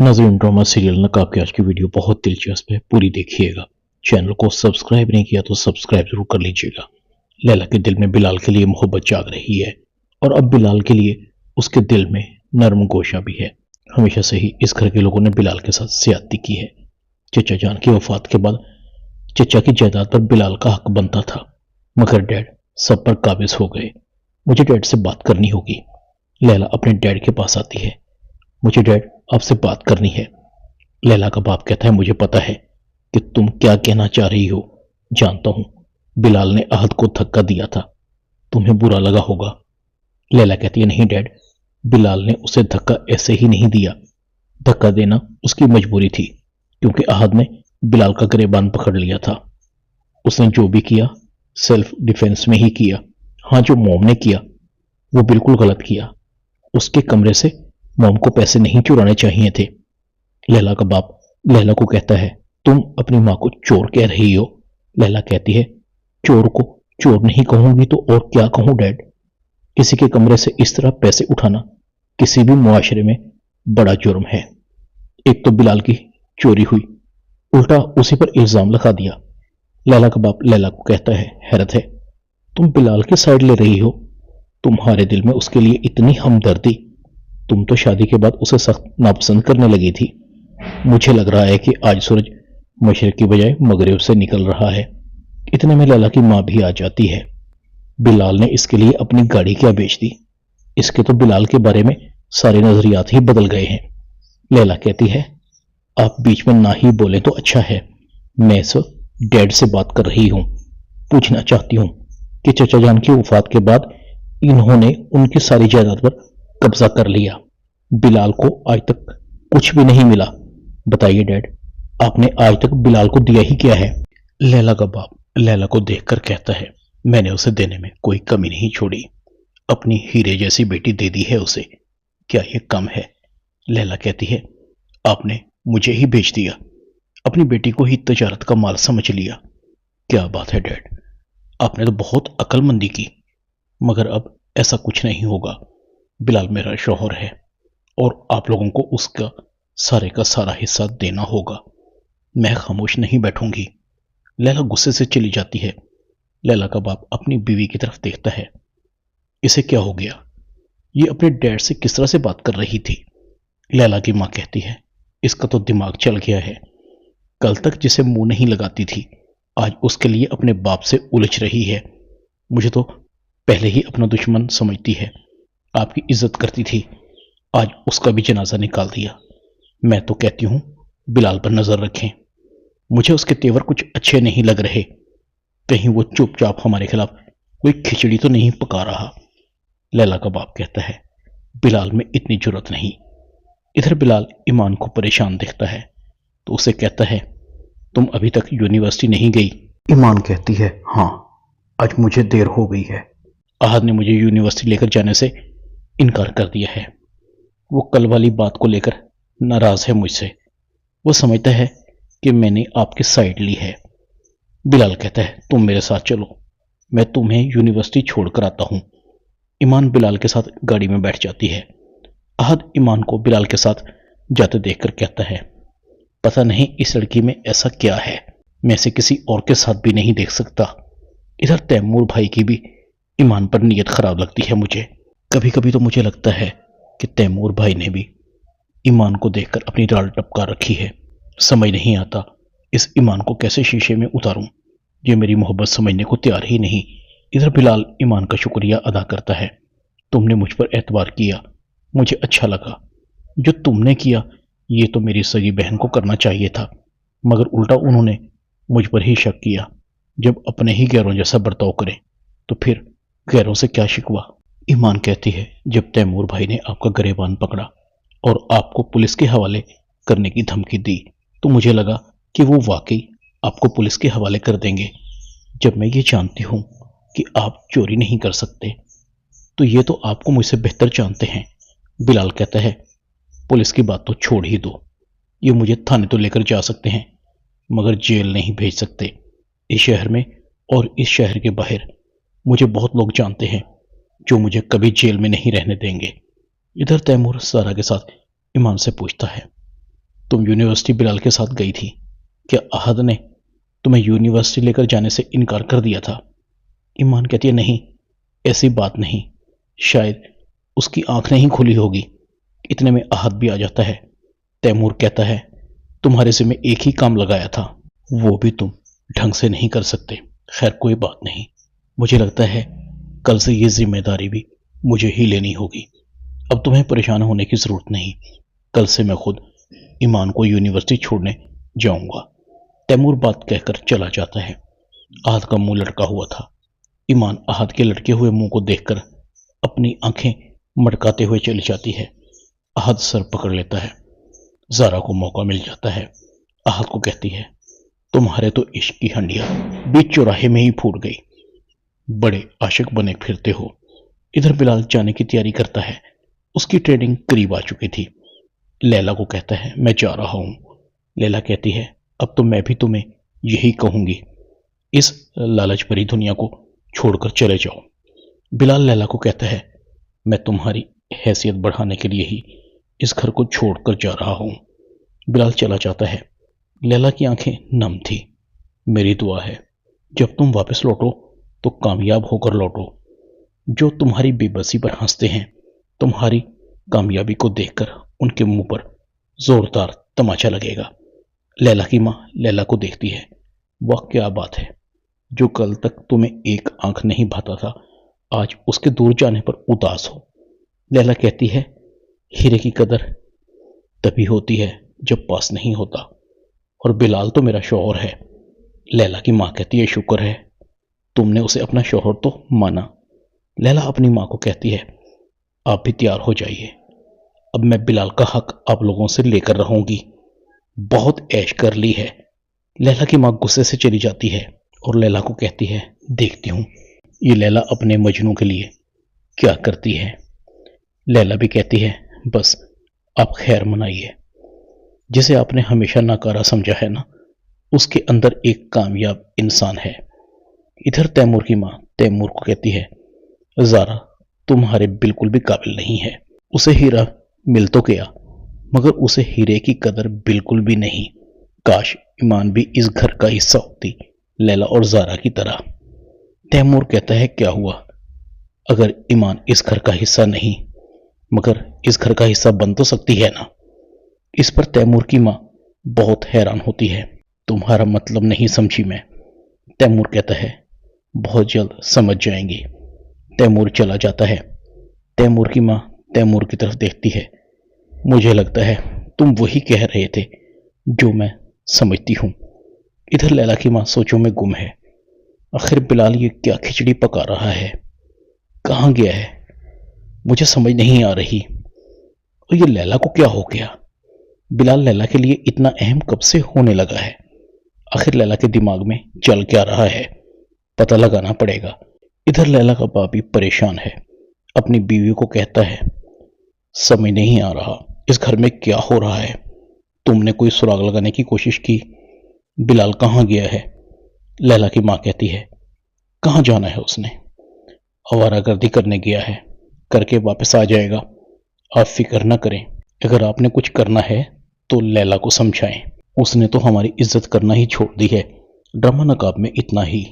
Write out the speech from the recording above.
नाज़रीन, drama serial नकाब की आज की वीडियो बहुत दिलचस्प है, पूरी देखिएगा। चैनल को सब्सक्राइब नहीं किया तो सब्सक्राइब जरूर कर लीजिएगा। लैला के दिल में बिलाल के लिए मोहब्बत जाग रही है और अब बिलाल के लिए उसके दिल में नरम गोशा भी है। हमेशा से ही इस घर के लोगों ने बिलाल के साथ ज्यादती की है। चचा जान की वफात के बाद चचा की जायदाद पर बिलाल का हक बनता था, मगर डैड सब पर काबिज हो गए। मुझे डैड से बात करनी होगी। लैला अपने डैड के पास आती है। मुझे डैड आपसे बात करनी है। लैला का बाप कहता है, मुझे पता है कि तुम क्या कहना चाह रही हो, जानता हूं। बिलाल ने अहद को धक्का दिया था, तुम्हें बुरा लगा होगा। लैला कहती है, नहीं डैड, बिलाल ने उसे धक्का ऐसे ही नहीं दिया। धक्का देना उसकी मजबूरी थी, क्योंकि अहद ने बिलाल का गिरेबान पकड़ लिया था। उसने जो भी किया सेल्फ डिफेंस में ही किया। हाँ, जो मॉम ने किया वो बिल्कुल गलत किया। उसके कमरे से मॉम को पैसे नहीं चुराने चाहिए थे। लैला का बाप लैला को कहता है, तुम अपनी माँ को चोर कह रही हो। लैला कहती है, चोर को चोर नहीं कहूंगी तो और क्या कहूं डैड। किसी के कमरे से इस तरह पैसे उठाना किसी भी मुआशरे में बड़ा जुर्म है। एक तो बिलाल की चोरी हुई, उल्टा उसी पर इल्जाम लगा दिया। लैला का बाप लैला को कहता है, हैरत है तुम बिलाल की साइड ले रही हो। तुम्हारे दिल में उसके लिए इतनी हमदर्दी। तुम तो शादी के बाद उसे सख्त नापसंद करने लगी थी। मुझे लग रहा है कि आज सूरज मशरिक की बजाय मगरिब से निकल रहा है। इतने में लैला की माँ भी आ जाती है। बिलाल ने इसके लिए अपनी गाड़ी क्या बेच दी। इसके तो बिलाल के बारे में सारे नजरियात ही बदल गए हैं। लैला कहती है, आप बीच में ना ही बोले तो अच्छा है। मैं इस वक्त डैड से बात कर रही हूं। पूछना चाहती हूं कि चचा जान की वफात के बाद इन्होंने उनकी सारी जायदाद पर कब्जा कर लिया। बिलाल को आज तक कुछ भी नहीं मिला। बताइए डैड, आपने आज तक बिलाल को दिया ही क्या है। लैला का बाप लैला को देखकर कहता है, मैंने उसे देने में कोई कमी नहीं छोड़ी। अपनी हीरे जैसी बेटी दे दी है उसे, क्या ये कम है। लैला कहती है, आपने मुझे ही बेच दिया, अपनी बेटी को ही तजारत का माल समझ लिया। क्या बात है डैड, आपने तो बहुत अक्लमंदी की। मगर अब ऐसा कुछ नहीं होगा। बिलाल मेरा शौहर है और आप लोगों को उसका सारे का सारा हिस्सा देना होगा। मैं खामोश नहीं बैठूंगी। लैला गुस्से से चली जाती है। लैला का बाप अपनी बीवी की तरफ देखता है। इसे क्या हो गया, ये अपने डैड से किस तरह से बात कर रही थी। लैला की मां कहती है, इसका तो दिमाग चल गया है। कल तक जिसे मुंह नहीं लगाती थी, आज उसके लिए अपने बाप से उलझ रही है। मुझे तो पहले ही अपना दुश्मन समझती है। आपकी इज्जत करती थी, आज उसका भी जनाजा निकाल दिया। मैं तो कहती हूं बिलाल पर नजर रखें। मुझे उसके तेवर कुछ अच्छे नहीं लग रहे। कहीं वो चुपचाप हमारे खिलाफ कोई खिचड़ी तो नहीं पका रहा। लैला का बाप कहता है, बिलाल में इतनी जुर्रत नहीं। इधर बिलाल ईमान को परेशान देखता है तो उसे कहता है, तुम अभी तक यूनिवर्सिटी नहीं गई। ईमान कहती है, हाँ, आज मुझे देर हो गई है। अहद ने मुझे यूनिवर्सिटी लेकर जाने से इनकार कर दिया है। वो कल वाली बात को लेकर नाराज है मुझसे। वो समझता है कि मैंने आपकी साइड ली है। बिलाल कहता है, तुम मेरे साथ चलो, मैं तुम्हें यूनिवर्सिटी छोड़कर आता हूं। ईमान बिलाल के साथ गाड़ी में बैठ जाती है। अहद ईमान को बिलाल के साथ जाते देखकर कहता है, पता नहीं इस लड़की में ऐसा क्या है, मैं इसे किसी और के साथ भी नहीं देख सकता। इधर तैमूर भाई की भी ईमान पर नीयत खराब लगती है मुझे। कभी कभी तो मुझे लगता है कि तैमूर भाई ने भी ईमान को देखकर अपनी डाल टपका रखी है। समझ नहीं आता इस ईमान को कैसे शीशे में उतारूं। ये मेरी मोहब्बत समझने को तैयार ही नहीं। इधर बिलाल ईमान का शुक्रिया अदा करता है। तुमने मुझ पर एतबार किया, मुझे अच्छा लगा। जो तुमने किया ये तो मेरी सगी बहन को करना चाहिए था, मगर उल्टा उन्होंने मुझ पर ही शक किया। जब अपने ही गैरों जैसा बर्ताव करें तो फिर गैरों से क्या शिकवा। ईमान कहती है, जब तैमूर भाई ने आपका गिरेबान पकड़ा और आपको पुलिस के हवाले करने की धमकी दी तो मुझे लगा कि वो वाकई आपको पुलिस के हवाले कर देंगे। जब मैं ये जानती हूं कि आप चोरी नहीं कर सकते तो ये तो आपको मुझसे बेहतर जानते हैं। बिलाल कहता है, पुलिस की बात तो छोड़ ही दो। ये मुझे थाने तो लेकर जा सकते हैं मगर जेल नहीं भेज सकते। इस शहर में और इस शहर के बाहर मुझे बहुत लोग जानते हैं जो मुझे कभी जेल में नहीं रहने देंगे। इधर तैमूर सारा के साथ ईमान से पूछता है, تم یونیورسٹی بلال کے ساتھ گئی تھی، کیا احد نے تمہیں یونیورسٹی لے کر جانے سے انکار کر دیا تھا؟ ایمان کہتی ہے نہیں، ایسی بات نہیں، شاید اس کی آنکھ نہیں کھلی ہوگی، اتنے میں احد بھی آ جاتا ہے۔ تیمور کہتا ہے تمہارے سے میں ایک ہی کام لگایا تھا، وہ بھی تم ڈھنگ سے نہیں کر سکتے۔ خیر کوئی بات نہیں، مجھے لگتا ہے کل سے یہ ذمہ داری بھی مجھے ہی لینی ہوگی۔ اب تمہیں پریشان ہونے کی ضرورت نہیں، کل سے میں خود ایمان کو یونیورسٹی چھوڑنے جاؤں گا۔ تیمور بات کہہ کر چلا جاتا ہے۔ احد کا منہ لٹکا ہوا تھا۔ ایمان احد کے لٹکے ہوئے منہ کو دیکھ کر اپنی آنکھیں مٹکاتے ہوئے چلی جاتی ہے۔ احد سر پکڑ لیتا ہے۔ زارا کو موقع مل جاتا ہے۔ احد کو کہتی ہے تمہارے تو عشق کی ہنڈیاں بیچ چوراہے میں ہی پھوٹ گئی، بڑے عاشق بنے پھرتے ہو۔ ادھر بلال جانے کی تیاری کرتا ہے، اس کی ٹریننگ قریب آ چکی تھی۔ لیلا کو کہتا ہے میں جا رہا ہوں۔ لیلا کہتی ہے اب تو میں بھی تمہیں یہی کہوں گی، اس لالچ بھری دنیا کو چھوڑ کر چلے جاؤ۔ بلال لیلا کو کہتا ہے میں تمہاری حیثیت بڑھانے کے لیے ہی اس گھر کو چھوڑ کر جا رہا ہوں۔ بلال چلا جاتا ہے۔ لیلا کی آنکھیں نم تھی۔ میری دعا ہے جب تم واپس لوٹو تو کامیاب ہو کر لوٹو۔ جو تمہاری بے بسی پر ہنستے ہیں، تمہاری کامیابی کو دیکھ کر ان کے منہ پر زوردار تماچا لگے گا۔ لیلا کی ماں لیلا کو دیکھتی ہے۔ واہ کیا بات ہے، جو کل تک تمہیں ایک آنکھ نہیں بھاتا تھا آج اس کے دور جانے پر اداس ہو۔ لیلا کہتی ہے ہیرے کی قدر تبھی ہوتی ہے جب پاس نہیں ہوتا، اور بلال تو میرا شوہر ہے۔ لیلا کی ماں کہتی ہے شکر ہے تم نے اسے اپنا شوہر تو مانا۔ لیلا اپنی ماں کو کہتی ہے آپ بھی تیار ہو جائیے، اب میں بلال کا حق آپ لوگوں سے لے کر رہوں گی، بہت عیش کر لی ہے۔ لیلا کی ماں غصے سے چلی جاتی ہے اور لیلا کو کہتی ہے دیکھتی ہوں یہ لیلا اپنے مجنوں کے لیے کیا کرتی ہے۔ لیلا بھی کہتی ہے بس آپ خیر منائیے، جسے آپ نے ہمیشہ ناکارہ سمجھا ہے نا، اس کے اندر ایک کامیاب انسان ہے۔ ادھر تیمور کی ماں تیمور کو کہتی ہے زارا تمہارے بالکل بھی قابل نہیں ہے، اسے ہیرا مل تو گیا مگر اسے ہیرے کی قدر بالکل بھی نہیں۔ کاش ایمان بھی اس گھر کا حصہ ہوتی لیلا اور زارا کی طرح۔ تیمور کہتا ہے کیا ہوا، اگر ایمان اس گھر کا حصہ نہیں مگر اس گھر کا حصہ بن تو سکتی ہے نا۔ اس پر تیمور کی ماں بہت حیران ہوتی ہے۔ تمہارا مطلب نہیں سمجھی میں۔ تیمور کہتا ہے بہت جلد سمجھ جائیں گی۔ تیمور چلا جاتا ہے۔ تیمور کی ماں تیمور کی طرف دیکھتی ہے، مجھے لگتا ہے تم وہی کہہ رہے تھے جو میں سمجھتی ہوں۔ ادھر لیلا کی ماں سوچوں میں گم ہے، آخر بلال یہ کیا کھچڑی پکا رہا ہے، کہاں گیا ہے، مجھے سمجھ نہیں آ رہی، اور یہ لیلا کو کیا ہو گیا۔ بلال لیلا کے لیے اتنا اہم کب سے ہونے لگا ہے، آخر لیلا کے دماغ میں چل کیا رہا ہے، پتہ لگانا پڑے گا۔ ادھر لیلا کا باپ بھی پریشان ہے، اپنی بیوی کو کہتا ہے سمجھ نہیں آ رہا اس گھر میں کیا ہو رہا ہے، تم نے کوئی سراغ لگانے کی کوشش کی، بلال کہاں گیا ہے۔ لیلا کی ماں کہتی ہے کہاں جانا ہے، اس نے آوارہ گردی کرنے گیا ہے، کر کے واپس آ جائے گا، آپ فکر نہ کریں۔ اگر آپ نے کچھ کرنا ہے تو لیلا کو سمجھائیں، اس نے تو ہماری عزت کرنا ہی چھوڑ دی ہے۔ ڈرامہ نقاب میں اتنا ہی۔